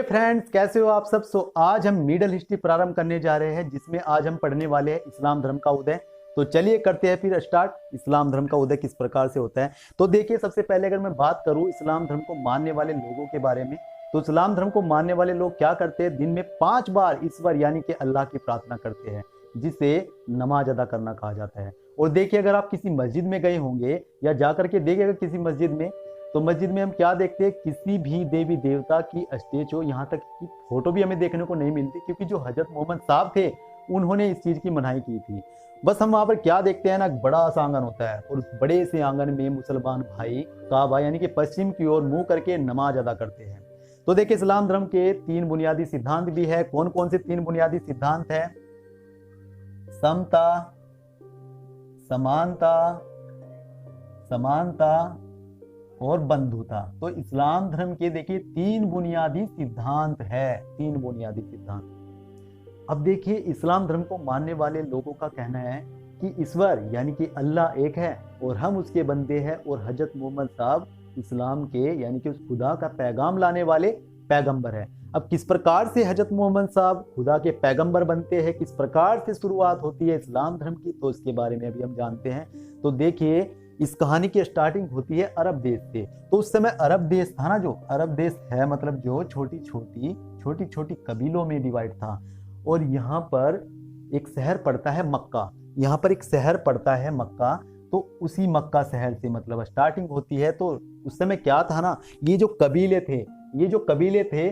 Friends, कैसे हो आप सब। आज हम मिडल हिस्ट्री प्रारंभ करने जा रहे हैं, जिसमें आज हम पढ़ने वाले हैं इस्लाम धर्म का उदय। तो चलिए करते हैं फिर स्टार्ट। इस्लाम धर्म का उदय किस प्रकार से होता है। तो देखिए, सबसे पहले अगर मैं बात करूं इस्लाम धर्म को मानने वाले लोगों के बारे में, तो इस्लाम धर्म को मानने वाले लोग क्या करते हैं, दिन में 5 बार ईश्वर यानी कि अल्लाह की प्रार्थना करते हैं, जिसे नमाज अदा करना कहा जाता है। और देखिए, अगर आप किसी मस्जिद में गए होंगे या जाकर के देखिएगा किसी मस्जिद में, तो मस्जिद में हम क्या देखते हैं, किसी भी देवी देवता की स्टेचू, यहाँ तक कि फोटो भी हमें देखने को नहीं मिलती, क्योंकि जो हजरत मोहम्मद साहब थे उन्होंने इस चीज की मनाही की थी। बस हम वहाँ पर क्या देखते हैं ना, बड़ा सा आंगन होता है और उस बड़े से आंगन में मुसलमान भाई काबा यानी कि पश्चिम की ओर मुंह करके नमाज अदा करते हैं। तो देखिए, इस्लाम धर्म के 3 बुनियादी सिद्धांत भी है। कौन कौन से 3 बुनियादी सिद्धांत है? समता, समानता, समानता और बंधुता। तो इस्लाम धर्म के देखिए 3 बुनियादी सिद्धांत है, 3 बुनियादी सिद्धांत। अब देखिए, इस्लाम धर्म को मानने वाले लोगों का कहना है कि ईश्वर यानी कि अल्लाह एक है और हम उसके बंदे हैं, और हजरत मोहम्मद साहब इस्लाम के यानी कि उस खुदा का पैगाम लाने वाले पैगंबर है। अब किस प्रकार से हजरत मोहम्मद साहब खुदा के पैगंबर बनते हैं, किस प्रकार से शुरुआत होती है इस्लाम धर्म की, तो इसके बारे में अभी हम जानते हैं। तो देखिए, इस कहानी की स्टार्टिंग होती है अरब देश से। तो उस समय अरब देश था ना, जो अरब देश है मतलब जो छोटी छोटी कबीलों में डिवाइड था। और यहाँ पर एक शहर पड़ता है मक्का, यहाँ पर एक शहर पड़ता है मक्का। तो उसी मक्का शहर से मतलब स्टार्टिंग होती है। तो उस समय क्या था ना, ये जो कबीले थे,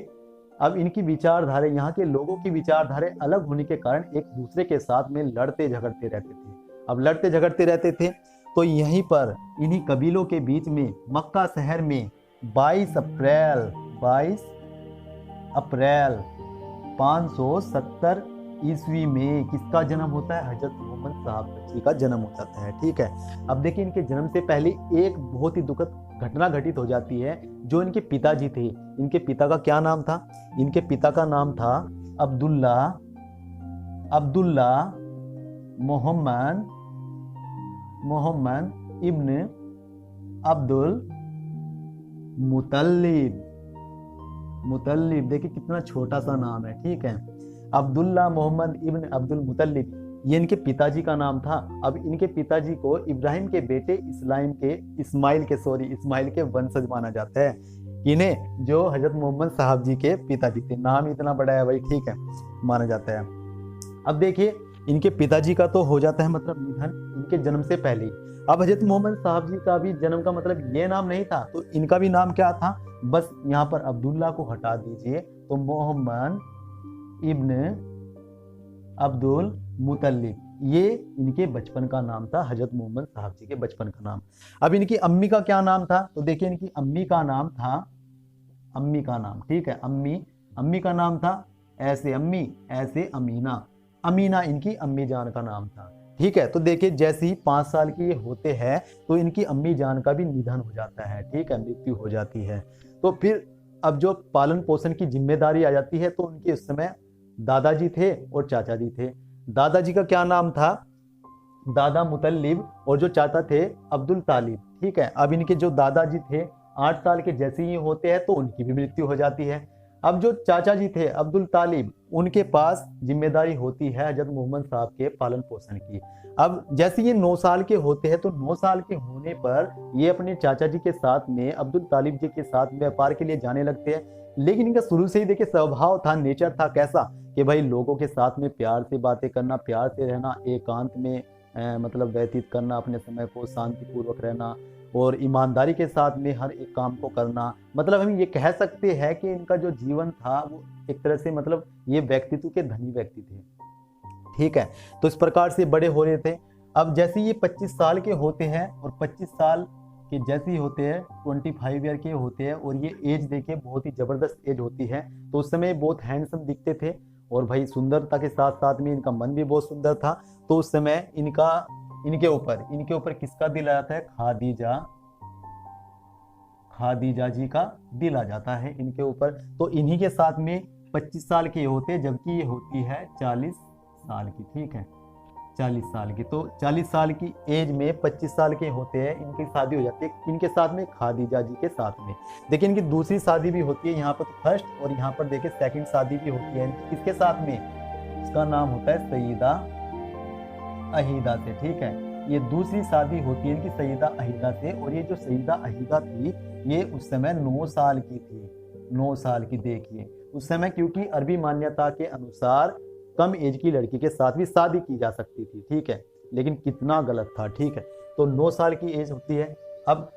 अब इनकी विचारधारा, यहाँ के लोगों की विचारधारा अलग होने के कारण एक दूसरे के साथ में लड़ते झगड़ते रहते थे। अब लड़ते झगड़ते रहते थे, तो यहीं पर इन्हीं कबीलों के बीच में मक्का शहर में 22 अप्रैल 570 ईस्वी में किसका जन्म होता है? हजरत मोहम्मद साहब जी का जन्म हो जाता है। ठीक है। अब देखिए, इनके जन्म से पहले एक बहुत ही दुखद घटना घटित हो जाती है। जो इनके पिताजी थे, इनके पिता का क्या नाम था? इनके पिता का नाम था अब्दुल्ला मोहम्मद इब्न अब्दुल मुतल्लिब। देखिए कितना छोटा सा नाम है। ठीक है, अब्दुल्ला मोहम्मद इब्न अब्दुल मुतल्लिब, ये इनके पिताजी का नाम था। अब इनके पिताजी को इब्राहिम के बेटे इस्माइल के वंशज माना जाता है। इन्हें जो हजरत मोहम्मद साहब जी के पिताजी थे, नाम इतना बड़ा है भाई, ठीक है, माना जाता है। अब देखिए, इनके पिताजी का तो हो जाता है मतलब निधन इनके जन्म से पहले। अब हजरत मोहम्मद साहब जी का भी जन्म का मतलब ये नाम नहीं था, तो इनका भी नाम क्या था? बस यहाँ पर अब्दुल्ला को हटा दीजिए, तो मोहम्मद इब्न अब्दुल मुतल्लिब, ये इनके बचपन का नाम था, हजरत मोहम्मद साहब जी के बचपन का नाम। अब इनकी अम्मी का क्या नाम था? तो देखिए, इनकी अम्मी का नाम था, ठीक है, अम्मी का नाम था ऐसे अम्मी, ऐसे अमीना इनकी अम्मी जान का नाम था। ठीक है। तो देखिए, जैसे ही 5 साल के होते हैं, तो इनकी अम्मी जान का भी निधन हो जाता है। ठीक है, मृत्यु हो जाती है। तो फिर अब जो पालन पोषण की जिम्मेदारी आ जाती है, तो उनके उस समय दादाजी थे और चाचा जी थे। दादाजी का क्या नाम था? दादा मुतल्लिब, और जो चाचा थे अब्दुल तालिब। ठीक है। अब इनके जो दादाजी थे 8 साल के जैसे ही होते हैं, तो उनकी भी मृत्यु हो जाती है। अब जो चाचा जी थे अब्दुल तालिब, उनके पास जिम्मेदारी होती है हजरत मोहम्मद साहब के पालन पोषण की। अब जैसे ये 9 साल के होते हैं, तो 9 साल के होने पर ये अपने चाचा जी के साथ में, अब्दुल तालिब जी के साथ व्यापार के लिए जाने लगते हैं। लेकिन इनका शुरू से ही देखिए स्वभाव था, नेचर था कैसा, कि भाई लोगों के साथ में प्यार से बातें करना, प्यार से रहना, एकांत में मतलब व्यतीत करना, अपने समय को शांतिपूर्वक रहना, और ईमानदारी के साथ में हर एक काम को करना। मतलब हम ये कह सकते हैं कि इनका जो जीवन था वो एक तरह से मतलब ये व्यक्तित्व के धनी व्यक्ति थे। ठीक है। तो इस प्रकार से बड़े हो रहे थे। अब जैसे ये 25 साल के होते हैं, और 25 साल के जैसे ही होते हैं 25 ईयर के होते हैं, और ये एज देखिए बहुत ही जबरदस्त एज होती है। तो उस समय बहुत हैंडसम दिखते थे, और भाई सुंदरता के साथ साथ में इनका मन भी बहुत सुंदर था। तो उस समय इनके ऊपर किसका दिल आ जाता है? खादीजा जी का दिल आ जाता है इनके ऊपर। तो इन्हीं के साथ में 25 साल के होते हैं, जबकि ये होती है 40 साल की। ठीक है, 40 साल की। तो 40 साल की एज में 25 साल के होते हैं, इनकी शादी हो जाती है। इनके साथ में खादीजा जी के साथ में। देखिए इनकी दूसरी शादी भी होती है यहाँ पर, तो फर्स्ट, और यहाँ पर देखिए सेकंड शादी भी होती है किसके साथ में, उसका नाम होता है सईदा अहीदा से। ठीक है, ये दूसरी शादी होती है इनकी सईदा अहीदा से। और ये जो सईदा अहीदा थी ये उस समय 9 साल की थी, 9 साल की। देखिए उस समय क्योंकि अरबी मान्यता के अनुसार कम एज की लड़की के साथ भी शादी की जा सकती थी। ठीक है, लेकिन कितना गलत था। ठीक है, तो 9 साल की एज होती है। अब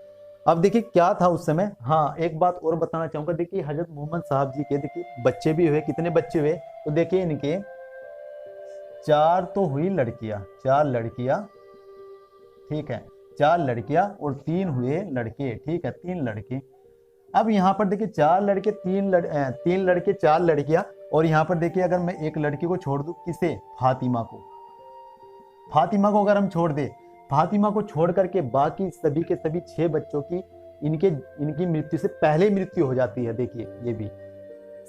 देखिए क्या था उस समय। हाँ, एक बात और बताना चाहूंगा। देखिए हजरत मोहम्मद साहब जी के देखिए बच्चे भी हुए। कितने बच्चे हुए, तो देखिए इनके 4 तो हुई लड़कियां, 4 लड़कियां। ठीक है, 4 लड़कियां और 3 हुए लड़के। ठीक है, 3 लड़के। अब यहाँ पर देखिए 4 लड़के, 3 लड़के 4 लड़कियां। और यहाँ पर देखिए अगर मैं एक लड़की को छोड़ दूं, किसे, फातिमा को, फातिमा को अगर हम छोड़ दे, फातिमा को छोड़ करके बाकी सभी के सभी 6 बच्चों की इनकी मृत्यु से पहले मृत्यु हो जाती है। देखिए ये भी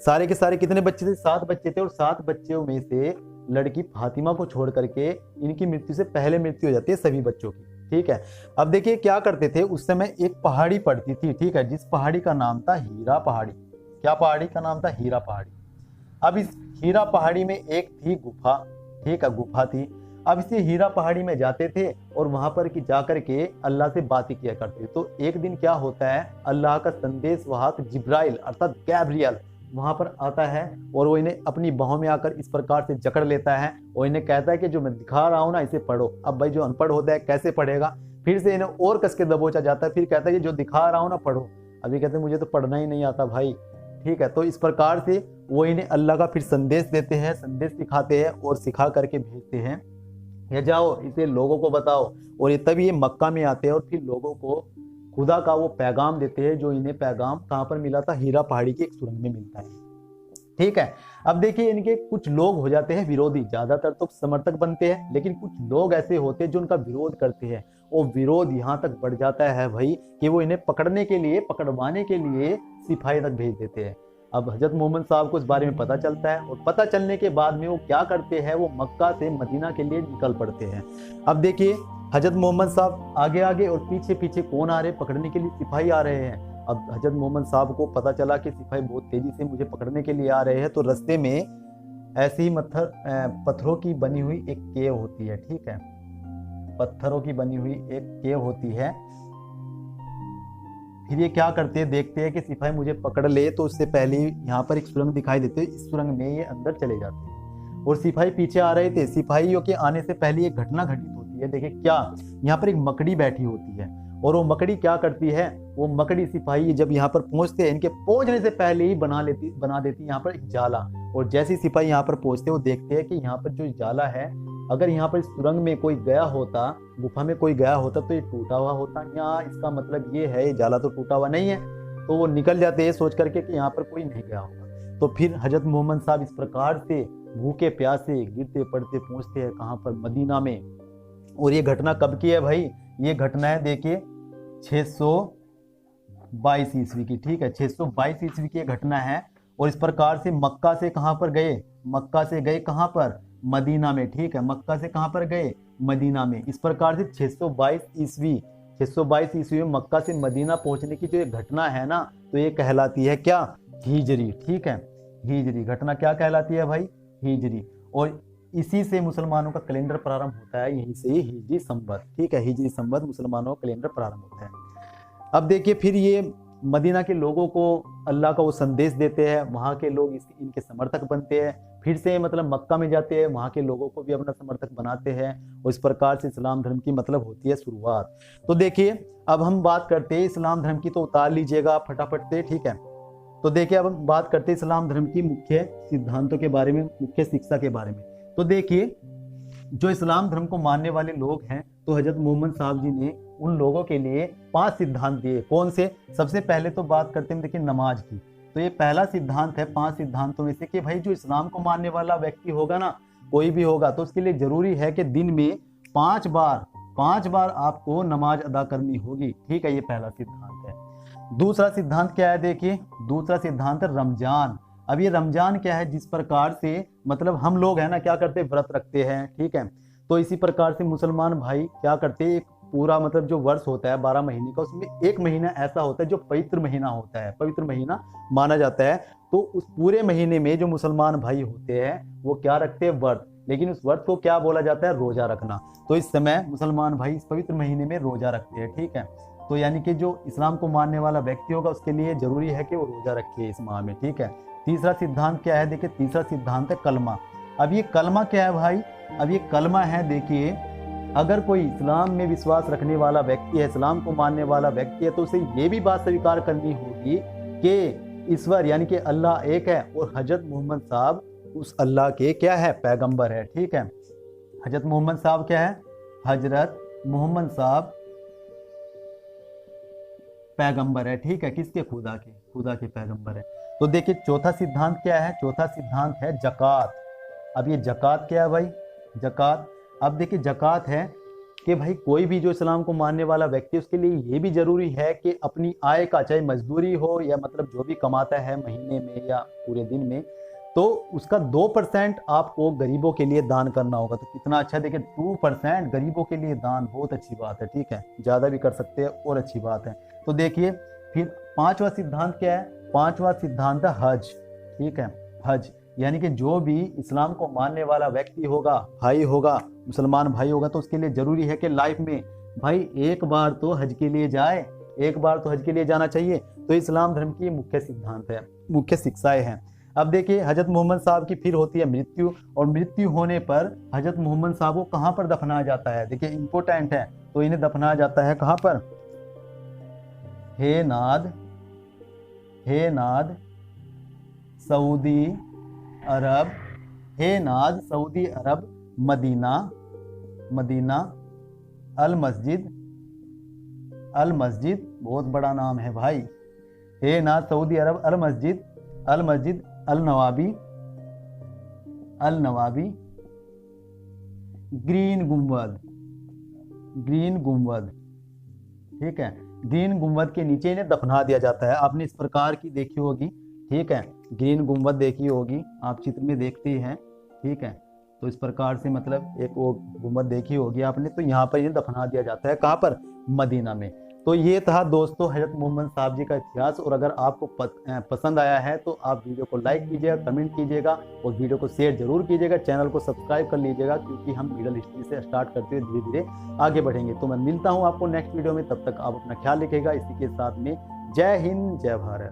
सारे के सारे कितने बच्चे थे, 7 बच्चे थे। और 7 बच्चों में से लड़की फातिमा को छोड़ करके इनकी मृत्यु से पहले मृत्यु हो जाती है सभी बच्चों की। ठीक है, अब देखिए क्या करते थे उस समय, एक पहाड़ी पड़ती थी। ठीक है, जिस पहाड़ी का नाम था हीरा पहाड़ी। क्या पहाड़ी का नाम था, हीरा पहाड़ी। अब इस हीरा पहाड़ी में एक थी गुफा। ठीक है, गुफा थी। अब इसे हीरा पहाड़ी में जाते थे और वहां पर जाकर के अल्लाह से बातें किया करते। तो एक दिन क्या होता है, अल्लाह का संदेश वाहक जिब्राइल अर्थात गैब्रियल वहां पर आता है और वो इन्हें अपनी बाहों में आकर इस प्रकार से जकड़ लेता है और इन्हें कहता है कि जो मैं दिखा रहा हूं ना इसे पढ़ो। अब भाई जो अनपढ़ होता है कैसे पढ़ेगा, फिर से इन्हें और कस के दबोचा जाता है। फिर कहता है कि जो दिखा रहा हूं ना पढ़ो। अभी कहते हैं मुझे तो पढ़ना ही नहीं आता भाई। ठीक है, तो इस प्रकार से वो इन्हें अल्लाह का फिर संदेश देते हैं, संदेश सिखाते हैं और सिखा करके भेजते हैं, ये जाओ इसे लोगों को बताओ। और ये तभी ये मक्का में आते हैं और फिर लोगों को खुदा का वो पैगाम देते हैं, जो इन्हें पैगाम कहाँ पर मिला था, हीरा पहाड़ी की एक सुरंग में मिलता है। ठीक है, अब देखिए इनके कुछ लोग हो जाते हैं विरोधी, ज्यादातर तो समर्थक बनते हैं, लेकिन कुछ लोग ऐसे होते हैं जो उनका विरोध करते हैं। और विरोध यहाँ तक बढ़ जाता है भाई कि वो इन्हें पकड़ने के लिए, पकड़वाने के लिए सिपाही तक भेज देते हैं। अब हजरत मोहम्मद साहब को इस बारे में पता चलता है और पता चलने के बाद में वो क्या करते हैं, वो मक्का से मदीना के लिए निकल पड़ते हैं। अब देखिए हजरत मोहम्मद साहब आगे आगे और पीछे पीछे कौन आ रहे, पकड़ने के लिए सिपाही आ रहे हैं। अब हजरत मोहम्मद साहब को पता चला कि सिपाही बहुत तेजी से मुझे पकड़ने के लिए आ रहे हैं, तो रास्ते में ऐसे ही पत्थरों की बनी हुई एक केव होती है। ठीक है, पत्थरों की बनी हुई एक केव होती है। फिर ये क्या करते हैं, देखते हैं कि सिपाही मुझे पकड़ ले, तो उससे पहले यहाँ पर एक सुरंग दिखाई देती है। इस सुरंग में ये अंदर चले जाते हैं और सिपाही पीछे आ रहे थे। सिपाहियों के आने से पहले एक घटना घटित होती है। देखिए क्या, यहाँ पर एक मकड़ी बैठी होती है और वो मकड़ी क्या करती है, वो मकड़ी सिपाही जब यहाँ पर पहुंचते हैं, इनके पहुंचने से पहले ही बना देती यहाँ पर एक जाला। और जैसे ही सिपाही यहाँ पर पहुंचते हैं, वो देखते हैं कि यहाँ पर जो जाला है, अगर यहाँ पर सुरंग में कोई गया होता, गुफा में कोई गया होता तो ये टूटा हुआ होता। यहाँ इसका मतलब ये है, ये जाला तो टूटा हुआ नहीं है। तो वो निकल जाते हैं सोच करके कि यहाँ पर कोई नहीं गया होगा। तो फिर हजरत मोहम्मद साहब इस प्रकार से भूखे प्यासे गिरते पड़ते पहुंचते हैं कहाँ पर, मदीना में। और ये घटना कब की है भाई, ये घटना है देखिए 622 ईस्वी की। ठीक है, 622 ईस्वी की घटना है। और इस प्रकार से मक्का से कहां पर गए, मक्का से गए कहां पर, मदीना में। ठीक है, मक्का से कहां पर गए, मदीना में। इस प्रकार से 622 ईस्वी में मक्का से मदीना पहुंचने की जो ये घटना है ना, तो ये कहलाती है क्या, हिजरी। ठीक है, हिजरी घटना क्या कहलाती है भाई, हिजरी। और इसी से मुसलमानों का कैलेंडर प्रारंभ होता है, यहीं से ही हिजरी संवत। ठीक है, हिजरी संवत मुसलमानों का कैलेंडर प्रारंभ होता है। अब देखिए फिर ये मदीना के लोगों को अल्लाह का वो संदेश देते हैं, वहाँ के लोग इनके समर्थक बनते हैं। फिर से मतलब मक्का में जाते हैं, वहाँ के लोगों को भी अपना समर्थक बनाते हैं और इस प्रकार से इस्लाम धर्म की मतलब होती है शुरुआत। तो देखिए अब हम बात करते हैं इस्लाम धर्म की, तो उतार लीजिएगा फटाफट से। ठीक है, तो देखिए अब हम बात करते हैं इस्लाम धर्म की मुख्य सिद्धांतों के बारे में, मुख्य शिक्षा के बारे में। तो देखिए जो इस्लाम धर्म को मानने वाले लोग हैं, तो हजरत मोहम्मद साहब जी ने उन लोगों के लिए 5 सिद्धांत दिए। कौन से, सबसे पहले तो बात करते हैं देखिए नमाज की। तो ये पहला सिद्धांत है 5 सिद्धांतों में से कि भाई जो इस्लाम को मानने वाला व्यक्ति होगा ना, कोई भी होगा, तो उसके लिए जरूरी है कि दिन में 5 बार आपको नमाज अदा करनी होगी। ठीक है, ये पहला सिद्धांत है। दूसरा सिद्धांत क्या है, देखिए दूसरा सिद्धांत है रमजान। अब ये रमजान क्या है, जिस प्रकार से मतलब हम लोग है ना क्या करते हैं, व्रत रखते हैं। ठीक है, तो इसी प्रकार से मुसलमान भाई क्या करते हैं, एक पूरा मतलब जो वर्ष होता है 12 महीने का, उसमें एक महीना ऐसा होता है जो पवित्र महीना होता है, पवित्र महीना माना जाता है। तो उस पूरे महीने में जो मुसलमान भाई होते हैं वो क्या रखते हैं, व्रत। लेकिन उस व्रत को क्या बोला जाता है, रोजा रखना। तो इस समय मुसलमान भाई इस पवित्र महीने में रोजा रखते हैं, ठीक है। तो यानी कि जो इस्लाम को मानने वाला व्यक्ति होगा उसके लिए जरूरी है कि वो रोजा रखे इस माह में, ठीक है। तीसरा सिद्धांत क्या है, देखिए तीसरा सिद्धांत है कलमा। अब ये कलमा क्या है भाई, अब ये कलमा है, देखिए अगर कोई इस्लाम में विश्वास रखने वाला व्यक्ति है, इस्लाम को मानने वाला व्यक्ति है, तो उसे ये भी बात स्वीकार करनी होगी कि ईश्वर यानी कि अल्लाह एक है और हजरत मोहम्मद साहब उस अल्लाह के क्या है, पैगंबर है, ठीक है। हजरत मोहम्मद साहब क्या है, हजरत मोहम्मद साहब पैगंबर है, ठीक है। किसके, खुदा के पैगंबर है। तो देखिए चौथा सिद्धांत क्या है, चौथा सिद्धांत है जकात। अब ये जकात क्या है भाई, जकात। अब देखिए जकात है कि भाई कोई भी जो इस्लाम को मानने वाला व्यक्ति उसके लिए ये भी जरूरी है कि अपनी आय का, चाहे मजदूरी हो या मतलब जो भी कमाता है महीने में या पूरे दिन में, तो उसका 2% आपको गरीबों के लिए दान करना होगा। तो कितना अच्छा, देखिए 2% गरीबों के लिए दान, बहुत अच्छी बात है, ठीक है। ज़्यादा भी कर सकते हैं और अच्छी बात है। तो देखिए फिर पांचवा सिद्धांत क्या है, पांचवा सिद्धांत है हज, ठीक है। हज यानी कि जो भी इस्लाम को मानने वाला व्यक्ति होगा, भाई होगा, मुसलमान भाई होगा, तो उसके लिए जरूरी है कि लाइफ में भाई एक बार तो हज के लिए जाए, एक बार तो हज के लिए जाना चाहिए। तो इस्लाम धर्म की मुख्य सिद्धांत है, मुख्य शिक्षाएं हैं। अब देखिए हजरत मोहम्मद साहब की फिर होती है मृत्यु, और मृत्यु होने पर हजरत मोहम्मद साहब को कहाँ पर दफनाया जाता है, देखिए इंपॉर्टेंट है। तो इन्हें दफनाया जाता है कहाँ पर, हे नाद सऊदी अरब, हे नाद सऊदी अरब मदीना अल मस्जिद, बहुत बड़ा नाम है भाई। हे नाद सऊदी अरब अल मस्जिद अल नवाबी ग्रीन गुंबद, ठीक है। ग्रीन गुंबद के नीचे इन्हें दफना दिया जाता है। आपने इस प्रकार की देखी होगी, ठीक है। ग्रीन गुंबद देखी होगी, आप चित्र में देखते हैं, ठीक है। तो इस प्रकार से मतलब एक वो गुंबद देखी होगी आपने। तो यहाँ पर इन्हें दफना दिया जाता है, कहाँ पर, मदीना में। तो ये था दोस्तों हजरत मोहम्मद साहब जी का इतिहास। और अगर आपको पसंद आया है तो आप वीडियो को लाइक कीजिएगा, कमेंट कीजिएगा और वीडियो को शेयर जरूर कीजिएगा। चैनल को सब्सक्राइब कर लीजिएगा, क्योंकि हम मिडल हिस्ट्री से स्टार्ट करते हुए धीरे धीरे आगे बढ़ेंगे। तो मैं मिलता हूँ आपको नेक्स्ट वीडियो में, तब तक आप अपना ख्याल रखिएगा। इसी के साथ में जय हिंद, जय भारत।